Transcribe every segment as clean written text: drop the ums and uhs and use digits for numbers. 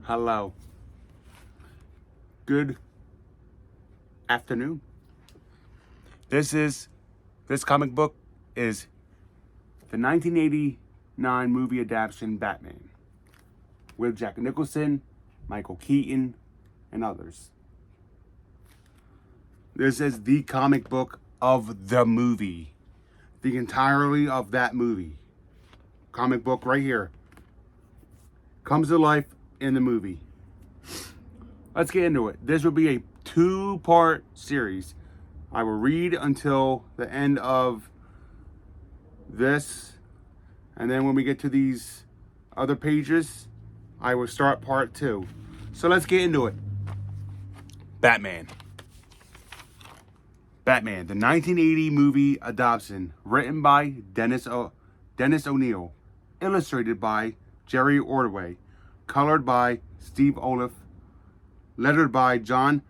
Hello. Good afternoon. This comic book is the 1989 movie adaptation Batman with Jack Nicholson, Michael Keaton, and others. This is the comic book of the movie. The entirety of that movie. Comic book right here. Comes to life in the movie. Let's get into it. This will be a 2-part series. I will read until the end of this, and then when we get to these other pages, I will start part 2. So let's get into it. Batman, the 1980 movie adaptation, written by Dennis O'Neil, illustrated by Jerry Ordway, colored by Steve Oliff, lettered by John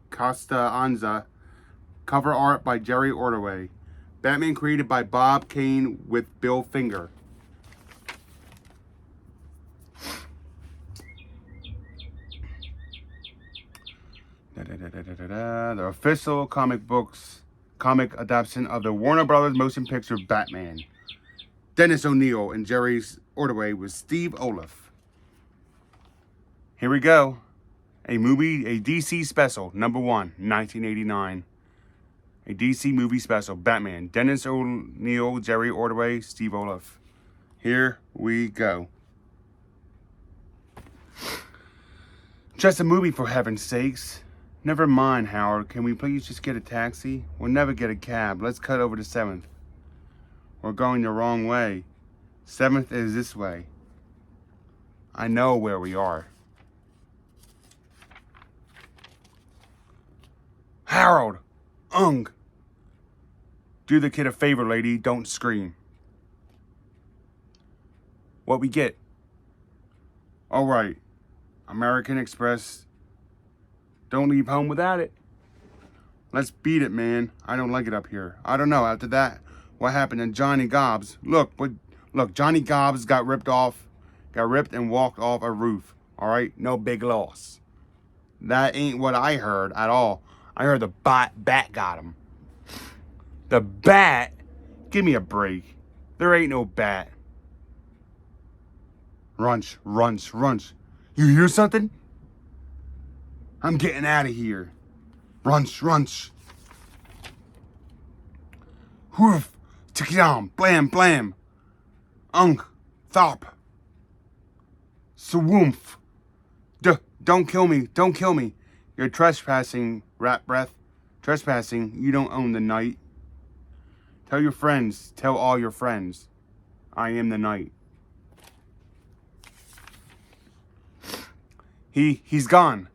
Costanza, cover art by Jerry Ordway. Batman created by Bob Kane with Bill Finger. The official comic adaptation of the Warner Brothers motion picture Batman. Dennis O'Neil and Jerry Ordway with Steve Oliff. Here we go. A DC special, number 1, 1989. A DC movie special, Batman. Dennis O'Neil, Jerry Ordway, Steve Oliff. Here we go. Just a movie, for heaven's sakes. Never mind, Howard. Can we please just get a taxi? We'll never get a cab. Let's cut over to 7th. We're going the wrong way. 7th is this way. I know where we are. Harold! Do the kid a favor, lady. Don't scream. What we get? All right. American Express. Don't leave home without it. Let's beat it, man. I don't like it up here. I don't know. After that, what happened to Johnny Gobbs? Look, Johnny Gobbs got ripped and walked off a roof. All right? No big loss. That ain't what I heard at all. I heard the bat got him. The bat? Give me a break. There ain't no bat. Runch. You hear something? I'm getting out of here. Runch. Hoof. Tick-yam. Blam. Thop. Swoomf. Don't kill me. You're trespassing, rat breath. Trespassing. You don't own the night. Tell your friends. Tell all your friends. I am the night. He's gone.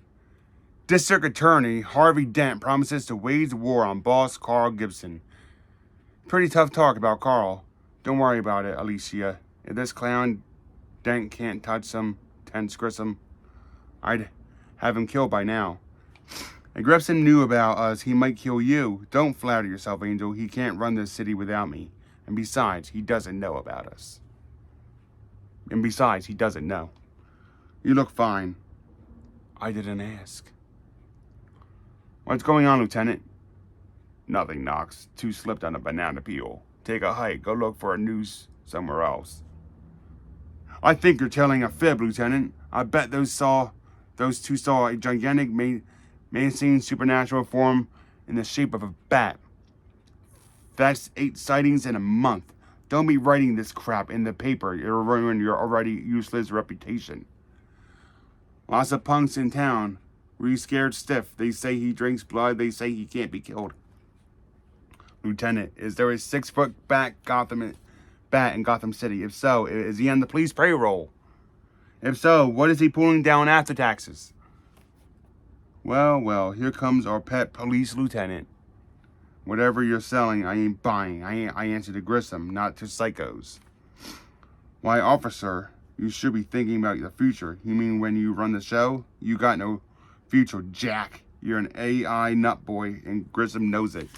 District Attorney Harvey Dent promises to wage war on boss Carl Gibson. Pretty tough talk about Carl. Don't worry about it, Alicia. If this clown Dent can't touch him, tense Grissom, I'd have him killed by now. If Gibson knew about us, he might kill you. Don't flatter yourself, Angel. He can't run this city without me. And besides, he doesn't know about us. You look fine. I didn't ask. What's going on, Lieutenant? Nothing, Knox. 2 slipped on a banana peel. Take a hike. Go look for a noose somewhere else. I think you're telling a fib, Lieutenant. I bet those 2 saw a gigantic menacing supernatural form in the shape of a bat. That's 8 sightings in a month. Don't be writing this crap in the paper. It'll ruin your already useless reputation. Lots of punks in town. Were you scared stiff? They say he drinks blood. They say he can't be killed. Lieutenant, is there a 6-foot bat in Gotham City? If so, is he on the police payroll? If so, what is he pulling down after taxes? Well, here comes our pet police lieutenant. Whatever you're selling, I ain't buying. I answer to Grissom, not to psychos. Why, officer, you should be thinking about the future. You mean when you run the show? You got no future, Jack. You're an AI nut boy, and Grissom knows it.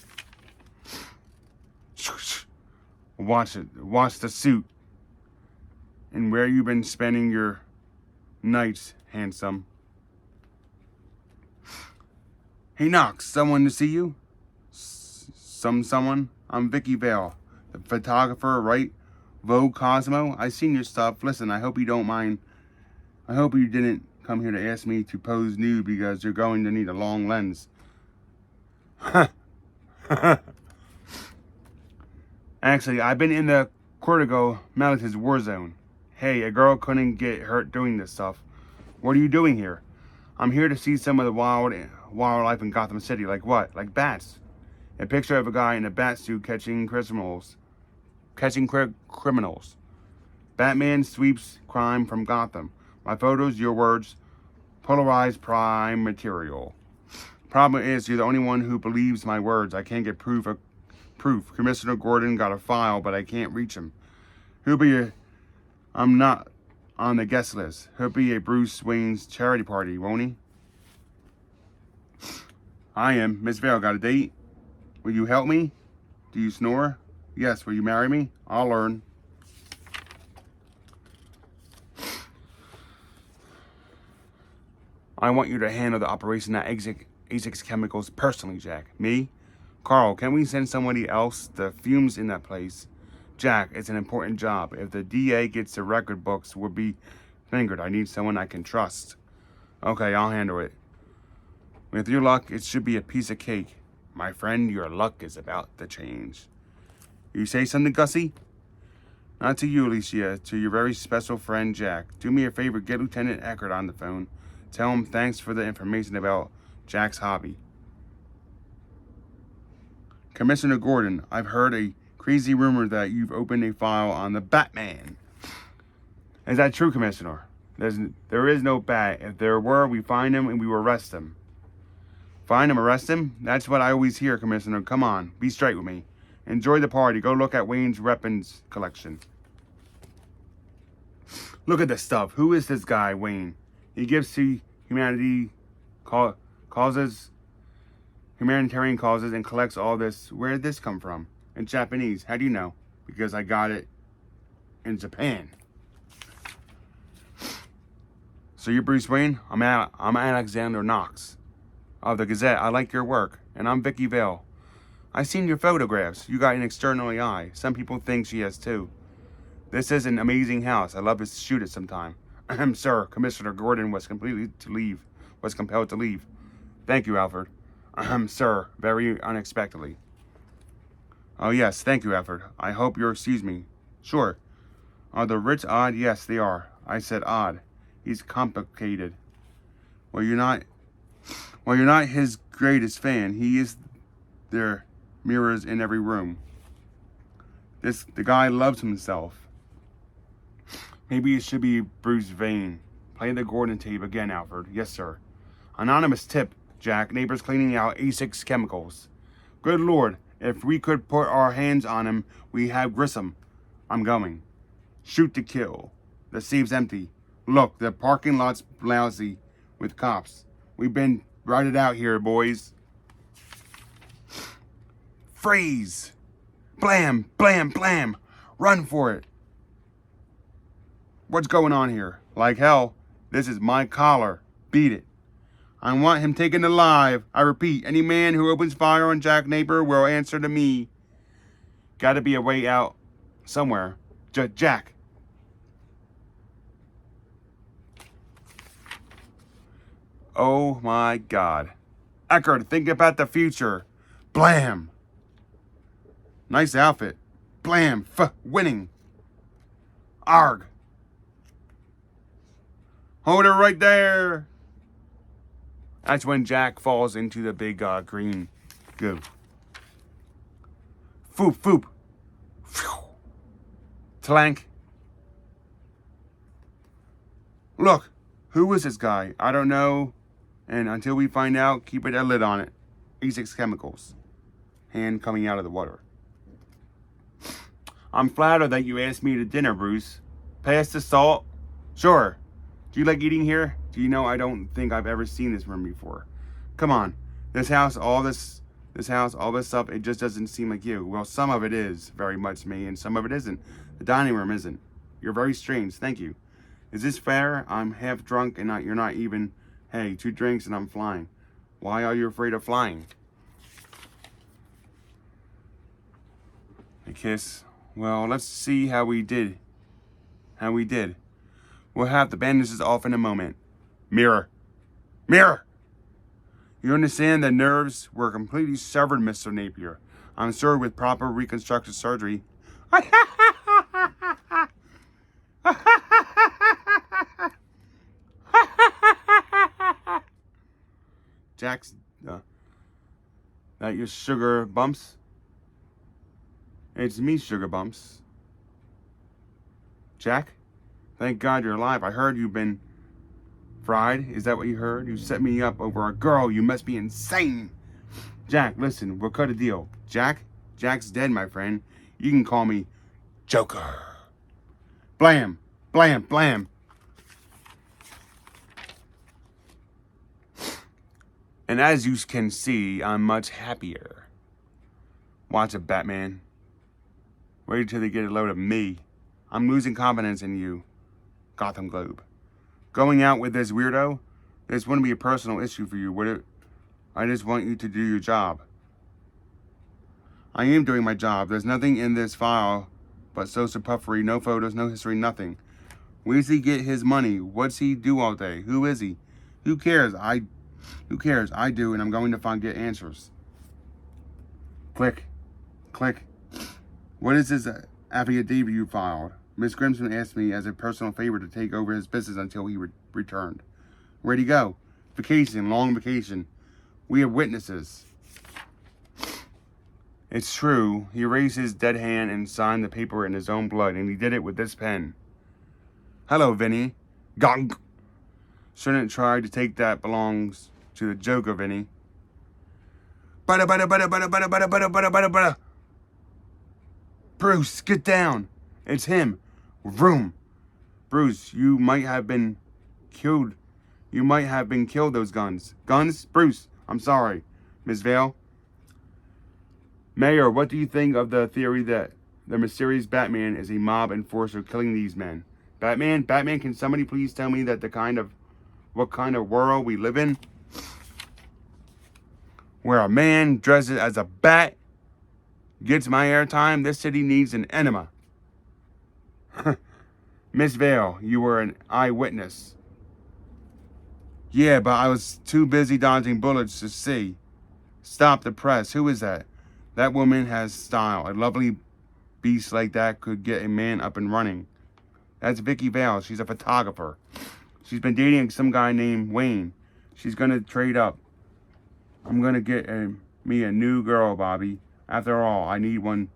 Watch the suit. And where you been spending your Night, handsome. Hey, Knox, someone to see you? Someone? I'm Vicky Vale, the photographer, right? Vogue Cosmo? I seen your stuff. Listen, I hope you don't mind. I hope you didn't come here to ask me to pose nude because you're going to need a long lens. Actually, I've been in the Cortigo Militis war zone. Hey, a girl couldn't get hurt doing this stuff. What are you doing here? I'm here to see some of the wildlife in Gotham City. Like what? Like bats. A picture of a guy in a bat suit catching criminals. Batman sweeps crime from Gotham. My photos, your words, polarized prime material. Problem is, you're the only one who believes my words. I can't get proof. Commissioner Gordon got a file, but I can't reach him. I'm not on the guest list. He'll be at Bruce Wayne's charity party, won't he? I am. Miss Vale, got a date? Will you help me? Do you snore? Yes. Will you marry me? I'll learn. I want you to handle the operation at ASICS Chemicals personally, Jack. Me? Carl, can we send somebody else? The fumes in that place. Jack, it's an important job. If the DA gets the record books, we'll be fingered. I need someone I can trust. Okay, I'll handle it. With your luck, it should be a piece of cake. My friend, your luck is about to change. You say something, Gussie? Not to you, Alicia. To your very special friend, Jack. Do me a favor, get Lieutenant Eckert on the phone. Tell him thanks for the information about Jack's hobby. Commissioner Gordon, I've heard a crazy rumor that you've opened a file on the Batman. Is that true, Commissioner? There is no bat. If there were, we find him and we will arrest him. Find him, arrest him? That's what I always hear, Commissioner. Come on, be straight with me. Enjoy the party. Go look at Wayne's weapons collection. Look at this stuff. Who is this guy, Wayne? He gives to humanitarian causes and collects all this. Where did this come from? In Japanese. How do you know? Because I got it in Japan. So you're Bruce Wayne? I'm Alexander Knox of the Gazette. I like your work. And I'm Vicky Vale. I seen your photographs. You got an externally eye. Some people think she has too. This is an amazing house. I'd love to shoot it sometime. Sir, Commissioner Gordon was compelled to leave. Thank you, Alfred. Sir, very unexpectedly. Oh yes, thank you, Alfred. I hope you'll excuse me. Sure. Are the rich odd? Yes, they are. I said odd. He's complicated. Well, you're not his greatest fan. He is there. Mirrors in every room. The guy loves himself. Maybe it should be Bruce Wayne. Play the Gordon tape again, Alfred. Yes, sir. Anonymous tip, Jack. Neighbors cleaning out ASICS Chemicals. Good Lord, if we could put our hands on him, we have Grissom. I'm going. Shoot to kill. The safe's empty. Look, the parking lot's lousy with cops. We've been routed out here, boys. Freeze! Blam, blam, blam! Run for it! What's going on here? Like hell, this is my collar. Beat it. I want him taken alive. I repeat, any man who opens fire on Jack Napier will answer to me. Gotta be a way out somewhere. Jack. Oh my God. Eckert, think about the future. Blam. Nice outfit. Blam. Winning. Arg. Hold it right there. That's when Jack falls into the big green goo. Foop, foop. Phew. Tlank. Look, who is this guy? I don't know. And until we find out, keep a lid on it. ASICS Chemicals. Hand coming out of the water. I'm flattered that you asked me to dinner, Bruce. Pass the salt? Sure. Do you like eating here? Do you know I don't think I've ever seen this room before? Come on. This house, all this stuff, it just doesn't seem like you. Well, some of it is very much me, and some of it isn't. The dining room isn't. You're very strange. Thank you. Is this fair? I'm half drunk and you're not even. Hey, 2 drinks and I'm flying. Why are you afraid of flying? A kiss. Well, let's see how we did. We'll have the bandages off in a moment. Mirror. Mirror! You understand that nerves were completely severed, Mr. Napier. I'm sure with proper reconstructive surgery. Jack's, that your sugar bumps? It's me, Sugar Bumps. Jack? Thank God you're alive. I heard you've been fried. Is that what you heard? You set me up over a girl. You must be insane. Jack, listen, we'll cut a deal. Jack's dead, my friend. You can call me Joker. Blam, blam, blam. And as you can see, I'm much happier. Watch it, Batman. Wait till they get a load of me. I'm losing confidence in you, Gotham Globe. Going out with this weirdo? This wouldn't be a personal issue for you, would it? I just want you to do your job. I am doing my job. There's nothing in this file but social puffery, no photos, no history, nothing. Where does he get his money? What's he do all day? Who is he? Who cares? Who cares? I do, and I'm going to get answers. Click. Click. What is this affidavit you filed? Miss Grimson asked me as a personal favor to take over his business until he returned. Where'd he go? Vacation, long vacation. We have witnesses. It's true. He raised his dead hand and signed the paper in his own blood, and he did it with this pen. Hello, Vinny. Gong. Shouldn't try to take that belongs to the Joker, Vinny. Butter, butter, butter, butter, butter, butter, butter, butter, butter, butter. Bruce, get down. It's him. Vroom. Bruce, you might have been killed. You might have been killed those guns. Guns? Bruce, I'm sorry. Miss Vale? Mayor, what do you think of the theory that the mysterious Batman is a mob enforcer killing these men? Batman, can somebody please tell me what kind of world we live in? Where a man dresses as a bat gets my airtime. This city needs an enema. Miss Vale, you were an eyewitness. Yeah, but I was too busy dodging bullets to see. Stop the press. Who is that? That woman has style. A lovely beast like that could get a man up and running. That's Vicky Vale. She's a photographer. She's been dating some guy named Wayne. She's going to trade up. I'm going to get me a new girl, Bobby. After all, I need one.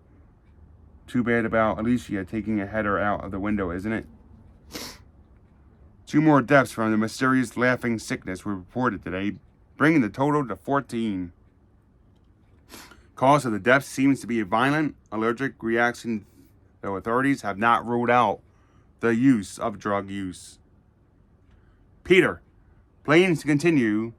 Too bad about Alicia taking a header out of the window, isn't it? 2 more deaths from the mysterious laughing sickness were reported today, bringing the total to 14. Cause of the death seems to be a violent allergic reaction, though authorities have not ruled out the use of drug use. Peter, plans continue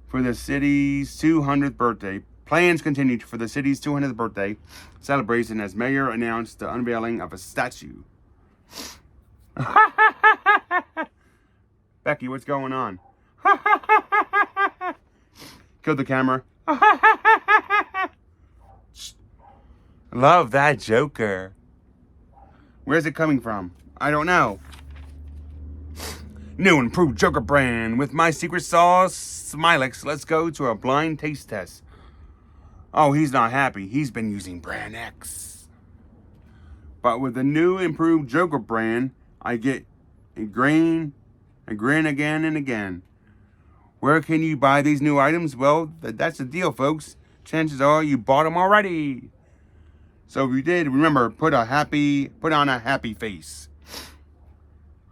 for the city's 200th birthday. Plans continued for the city's 200th birthday celebration as mayor announced the unveiling of a statue. Becky, what's going on? Kill the camera. Love that Joker. Where's it coming from? I don't know. New improved Joker brand with my secret sauce, Smilex. Let's go to a blind taste test. Oh, he's not happy. He's been using brand X. But with the new improved Joker brand, I get a grin again and again. Where can you buy these new items? Well, that's the deal, folks. Chances are you bought them already. So if you did, remember, put on a happy face.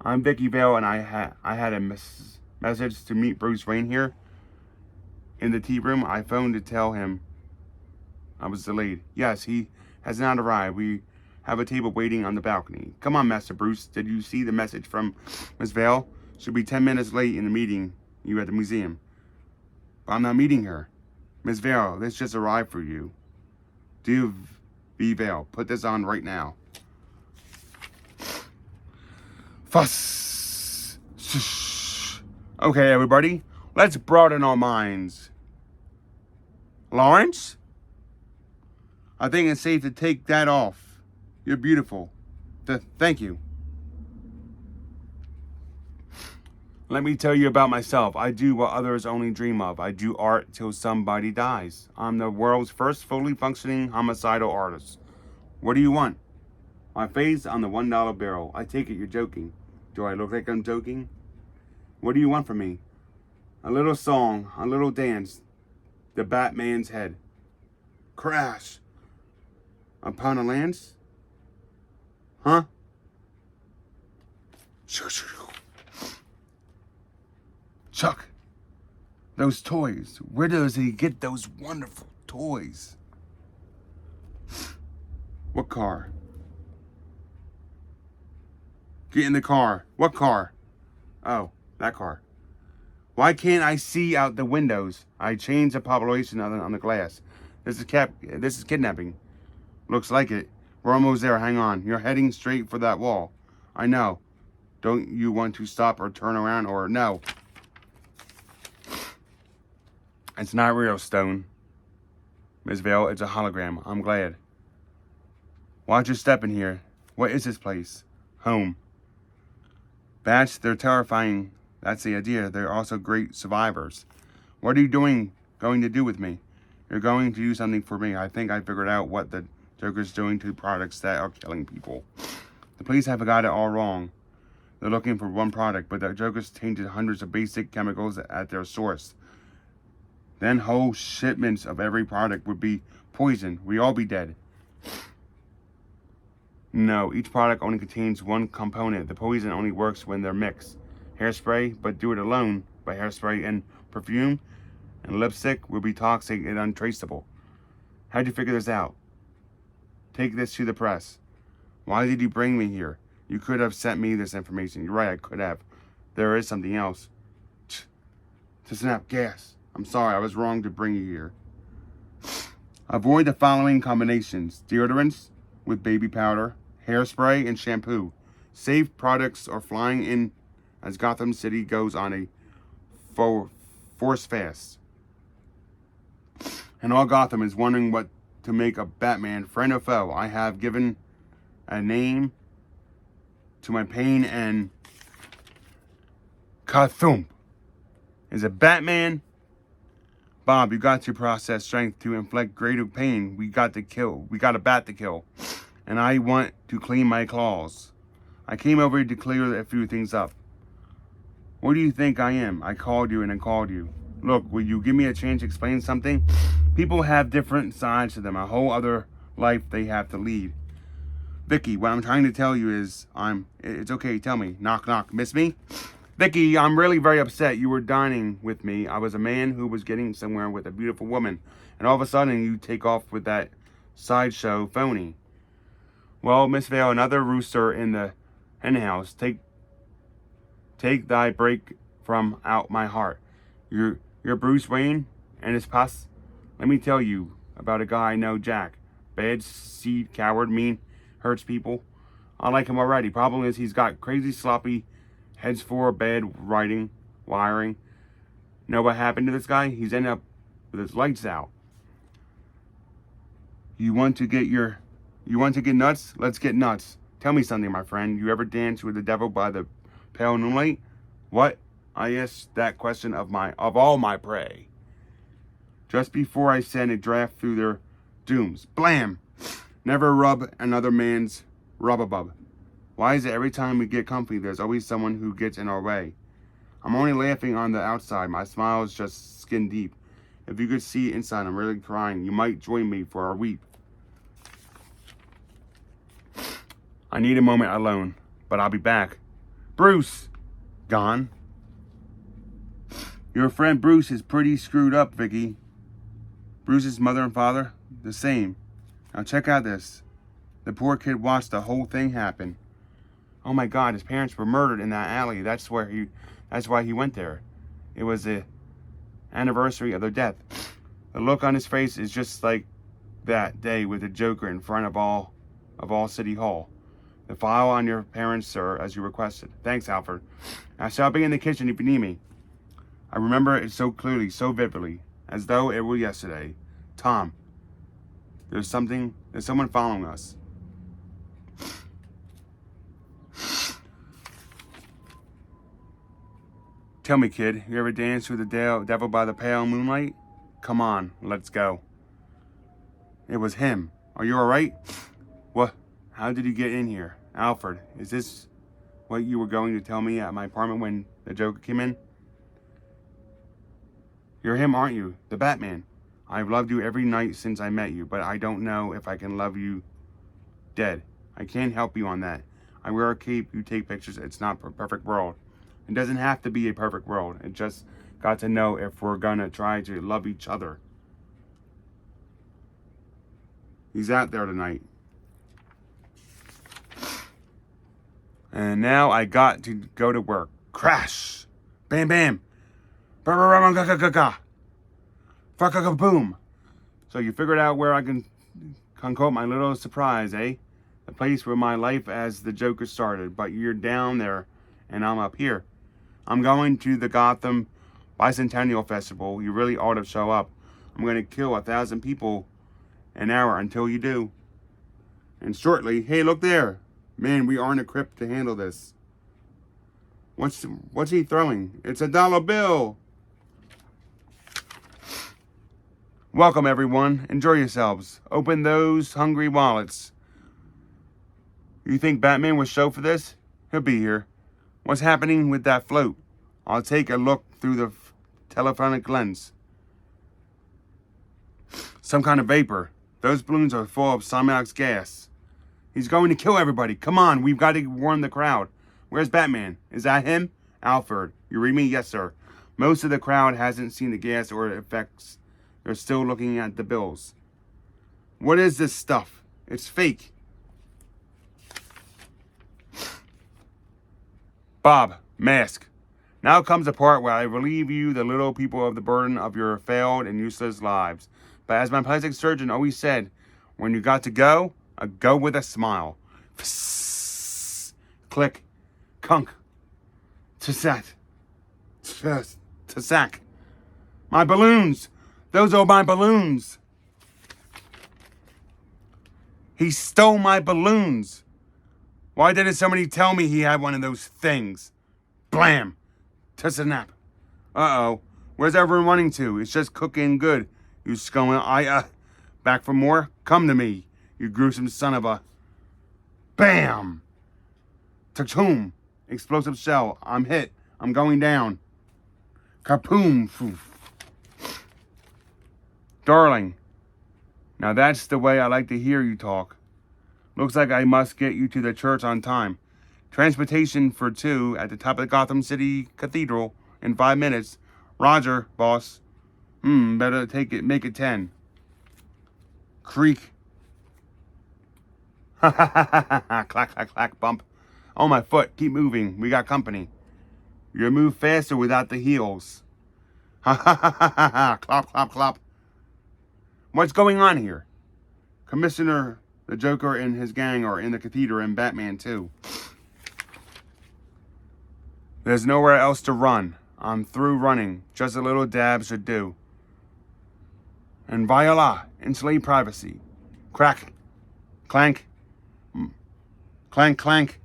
I'm Vicky Vale, and I had a message to meet Bruce Wayne here in the tea room. I phoned to tell him I was delayed. Yes, he has not arrived. We have a table waiting on the balcony. Come on, Master Bruce. Did you see the message from Miss Vale? She'll be 10 minutes late in the meeting you at the museum. But I'm not meeting her. Miss Vale, this just arrived for you. Vale, put this on right now. Fuss. Shh. Okay, everybody, let's broaden our minds. Lawrence? I think it's safe to take that off. You're beautiful. Thank you. Let me tell you about myself. I do what others only dream of. I do art till somebody dies. I'm the world's first fully functioning homicidal artist. What do you want? My face on the $1 bill. I take it you're joking. Do I look like I'm joking? What do you want from me? A little song, a little dance. The Batman's head. Crash. Upon a lance? Huh? Chuck, those toys. Where does he get those wonderful toys? What car? Get in the car. What car? Oh, that car. Why can't I see out the windows? I changed the population on the glass. This is kidnapping. Looks like it. We're almost there. Hang on. You're heading straight for that wall. I know. Don't you want to stop or turn around or no? It's not real, Stone. Miss Vale, it's a hologram. I'm glad. Watch your step in here. What is this place? Home. Bats, they're terrifying. That's the idea. They're also great survivors. What are you going to do with me? You're going to do something for me. I think I figured out what the Joker's doing to products that are killing people. The police have got it all wrong. They're looking for one product, but the Joker's tainted hundreds of basic chemicals at their source. Then whole shipments of every product would be poison. We'd all be dead. No, each product only contains one component. The poison only works when they're mixed. Hairspray, but do it alone. But hairspray and perfume and lipstick will be toxic and untraceable. How'd you figure this out? Take this to the press. Why did you bring me here? You could have sent me this information. You're right, I could have. There is something else. To snap gas. I'm sorry, I was wrong to bring you here. Avoid the following combinations. Deodorants with baby powder, hairspray, and shampoo. Safe products are flying in as Gotham City goes on a force fast. And all Gotham is wondering what to make of Batman, friend or foe. I have given a name to my pain and Kathump. Is it Batman? Bob, you got to process strength to inflict greater pain. We got a bat to kill. And I want to clean my claws. I came over here to clear a few things up. What do you think I am? I called you and I called you. Look, will you give me a chance to explain something? People have different sides to them, a whole other life they have to lead. Vicky, what I'm trying to tell you is, it's okay, tell me. Knock, knock, miss me? Vicky, I'm really very upset. You were dining with me. I was a man who was getting somewhere with a beautiful woman. And all of a sudden, you take off with that sideshow phony. Well, Miss Vale, another rooster in the hen house. Take thy break from out my heart. You're Bruce Wayne and his pus. Let me tell you about a guy I know, Jack. Bad seed, coward, mean, hurts people. I like him already. Problem is he's got crazy sloppy heads for bad writing, wiring. Know what happened to this guy? He's ended up with his lights out. You want to get nuts? Let's get nuts. Tell me something, my friend. You ever dance with the devil by the pale moonlight? What? I asked that question of all my prey. Just before I send a draft through their dooms. Blam! Never rub another man's rub-a-bub. Why is it every time we get comfy, there's always someone who gets in our way? I'm only laughing on the outside. My smile is just skin deep. If you could see inside, I'm really crying. You might join me for a weep. I need a moment alone, but I'll be back. Bruce! Gone. Your friend Bruce is pretty screwed up, Vicky. Bruce's mother and father, the same. Now check out this. The poor kid watched the whole thing happen. Oh my God, his parents were murdered in that alley. That's why he went there. It was the anniversary of their death. The look on his face is just like that day with the Joker in front of all City Hall. The file on your parents, sir, as you requested. Thanks, Alfred. I shall be in the kitchen if you need me. I remember it so clearly, so vividly, as though it were yesterday. Tom, there's someone following us. Tell me, kid, you ever danced with the devil by the pale moonlight? Come on, let's go. It was him. Are you alright? What? How did you get in here? Alfred, is this what you were going to tell me at my apartment when the Joker came in? You're him, aren't you? The Batman. I've loved you every night since I met you, but I don't know if I can love you dead. I can't help you on that. I wear a cape, you take pictures. It's not a perfect world. It doesn't have to be a perfect world. It just got to know if we're gonna try to love each other. He's out there tonight. And now I got to go to work. Crash! Bam bam! Boom! So you figured out where I can quote my little surprise, eh? The place where my life as the Joker started. But you're down there and I'm up here. I'm going to the Gotham Bicentennial Festival. You really ought to show up. I'm going to kill 1,000 people an hour until you do. And shortly, hey, look there. Man, we aren't equipped to handle this. What's he throwing? It's a dollar bill. Welcome, everyone. Enjoy yourselves. Open those hungry wallets. You think Batman would show for this? He'll be here. What's happening with that float? I'll take a look through the telephonic lens. Some kind of vapor. Those balloons are full of cyanide gas. He's going to kill everybody. Come on, we've got to warn the crowd. Where's Batman? Is that him? Alfred, you read me? Yes, sir. Most of the crowd hasn't seen the gas or effects. They're still looking at the bills. What is this stuff? It's fake. Bob, mask. Now comes the part where I relieve you, the little people, of the burden of your failed and useless lives. But as my plastic surgeon always said, when you got to go with a smile. Click. Kunk. Tsat. Tsack. My balloons. Those are my balloons. He stole my balloons. Why didn't somebody tell me he had one of those things? Blam. Snap. Uh-oh. Where's everyone running to? It's just cooking good. You scum. Back for more? Come to me, you gruesome son of a... Bam! Tachoom! Explosive shell. I'm hit. I'm going down. Kapoom! Darling. Now that's the way I like to hear you talk. Looks like I must get you to the church on time. Transportation for 2 at the top of the Gotham City Cathedral in 5 minutes. Roger, boss. Better make it 10. Creak. Ha ha ha ha ha. Clack, clack, clack, bump. Oh, my foot. Keep moving. We got company. You move faster without the heels. Ha ha ha ha ha ha. Clop, clop, clop. What's going on here? Commissioner, the Joker and his gang are in the cathedral and Batman too. There's nowhere else to run. I'm through running. Just a little dab should do. And voila, insulate privacy. Crack. Clank. Clank, clank.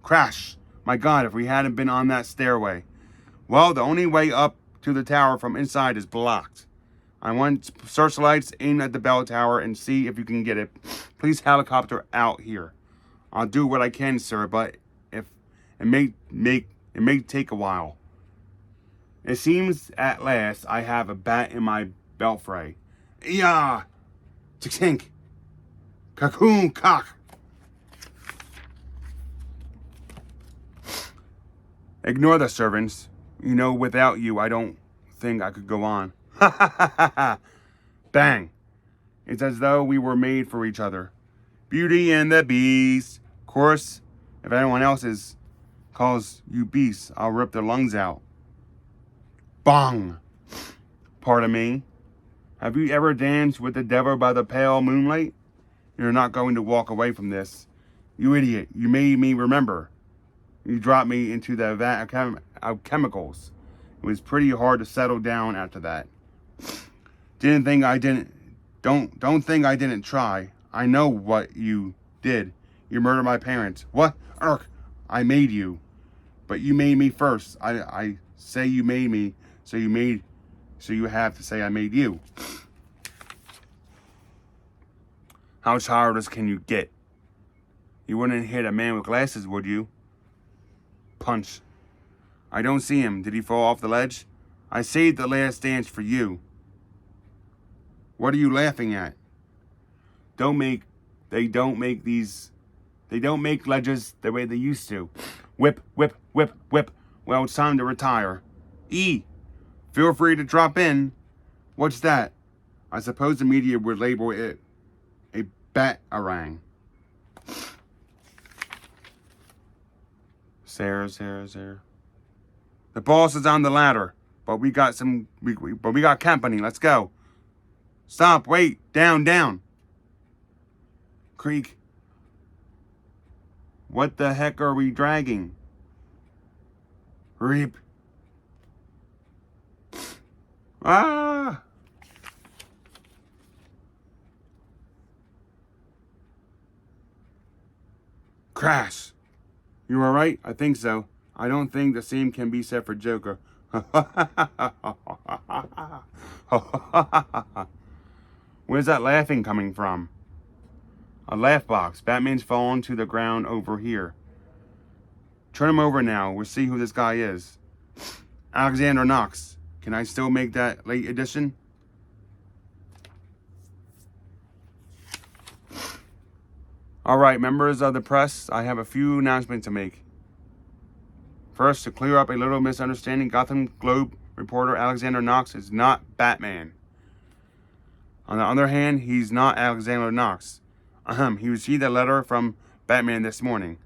Crash. My God, if we hadn't been on that stairway. Well, the only way up to the tower from inside is blocked. I want searchlights aimed at the bell tower and see if you can get it. Please helicopter out here. I'll do what I can, sir, but if it may take a while. It seems at last I have a bat in my belfry. Yeah, tink, cocoon cock. Ignore the servants. You know, without you, I don't think I could go on. Ha ha ha ha ha. Bang. It's as though we were made for each other. Beauty and the Beast. Of course, if anyone else calls you beasts, I'll rip their lungs out. Bong. Pardon me. Have you ever danced with the devil by the pale moonlight? You're not going to walk away from this. You idiot. You made me remember. You dropped me into the vat of chemicals. It was pretty hard to settle down after that. Don't think I didn't try. I know what you did. You murdered my parents. What? Urk. I made you. But you made me first. I say you made me, so you have to say I made you. How childish can you get? You wouldn't hit a man with glasses, would you? Punch. I don't see him. Did he fall off the ledge? I saved the last dance for you. What are you laughing at? They don't make ledges the way they used to. Whip, whip, whip, whip. Well, it's time to retire. Feel free to drop in. What's that? I suppose the media would label it a bat-a-rang. Sarah. The boss is on the ladder, but we got company. Let's go. Stop, wait, down. Creek. What the heck are we dragging? Reap. Ah! Crash. You alright? I think so. I don't think the same can be said for Joker. Where's that laughing coming from? A laugh box. Batman's fallen to the ground over here. Turn him over now. We'll see who this guy is. Alexander Knox. Can I still make that late edition? Alright, members of the press, I have a few announcements to make. First, to clear up a little misunderstanding, Gotham Globe reporter Alexander Knox is not Batman. On the other hand, he's not Alexander Knox. He received a letter from Batman this morning.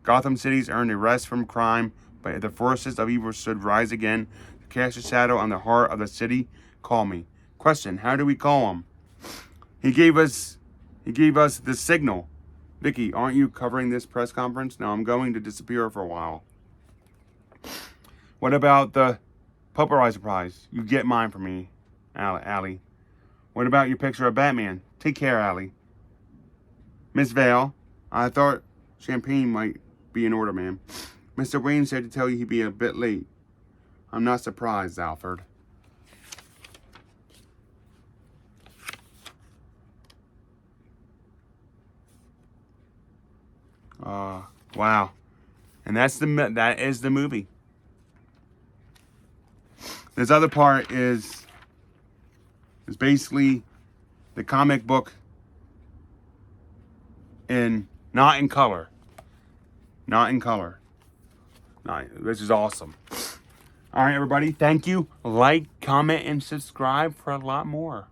Gotham City's earned a rest from crime, but if the forces of evil should rise again to cast a shadow on the heart of the city, call me. Question, how do we call him? He gave us the signal. Vicky, aren't you covering this press conference? No, I'm going to disappear for a while. What about the Pulverizer Prize? You get mine for me, Allie. What about your picture of Batman? Take care, Allie. Miss Vale, I thought champagne might be in order, ma'am. Mr. Wayne said to tell you he'd be a bit late. I'm not surprised, Alfred. Wow. And that is the movie. This other part is basically the comic book not in color. This is awesome. All right, everybody. Thank you. Like, comment, and subscribe for a lot more.